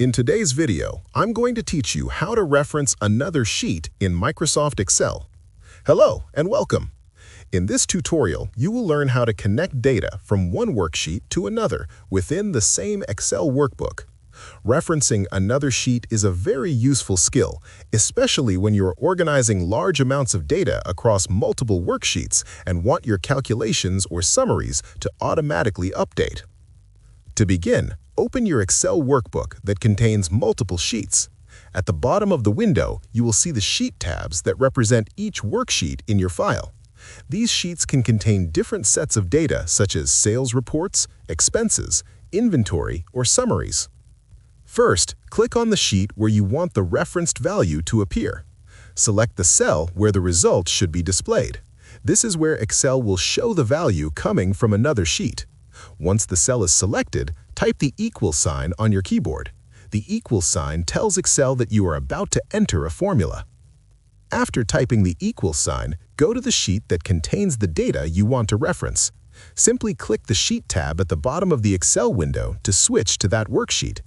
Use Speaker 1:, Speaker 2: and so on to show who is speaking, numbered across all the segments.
Speaker 1: In today's video, I'm going to teach you how to reference another sheet in Microsoft Excel. Hello and welcome. In this tutorial, you will learn how to connect data from one worksheet to another within the same Excel workbook. Referencing another sheet is a very useful skill, especially when you're organizing large amounts of data across multiple worksheets and want your calculations or summaries to automatically update. To begin, open your Excel workbook that contains multiple sheets. At the bottom of the window, you will see the Sheet tabs that represent each worksheet in your file. These sheets can contain different sets of data such as sales reports, expenses, inventory, or summaries. First, click on the sheet where you want the referenced value to appear. Select the cell where the results should be displayed. This is where Excel will show the value coming from another sheet. Once the cell is selected, type the equal sign on your keyboard. The equal sign tells Excel that you are about to enter a formula. After typing the equal sign, go to the sheet that contains the data you want to reference. Simply click the Sheet tab at the bottom of the Excel window to switch to that worksheet.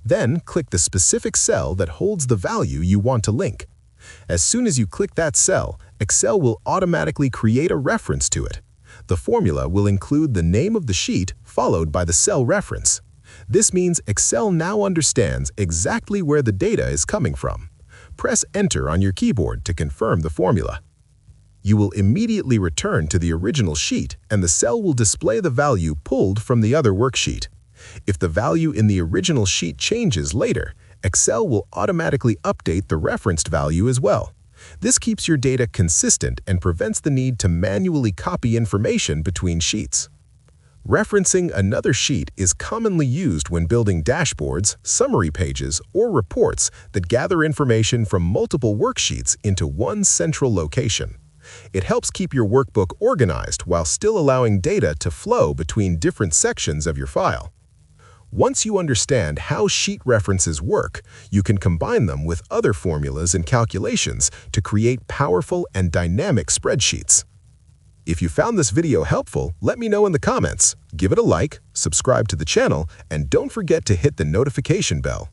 Speaker 1: Then click the specific cell that holds the value you want to link. As soon as you click that cell, Excel will automatically create a reference to it. The formula will include the name of the sheet followed by the cell reference. This means Excel now understands exactly where the data is coming from. Press Enter on your keyboard to confirm the formula. You will immediately return to the original sheet and the cell will display the value pulled from the other worksheet. If the value in the original sheet changes later, Excel will automatically update the referenced value as well. This keeps your data consistent and prevents the need to manually copy information between sheets. Referencing another sheet is commonly used when building dashboards, summary pages, or reports that gather information from multiple worksheets into one central location. It helps keep your workbook organized while still allowing data to flow between different sections of your file. Once you understand how sheet references work, you can combine them with other formulas and calculations to create powerful and dynamic spreadsheets. If you found this video helpful, let me know in the comments. Give it a like, subscribe to the channel, and don't forget to hit the notification bell.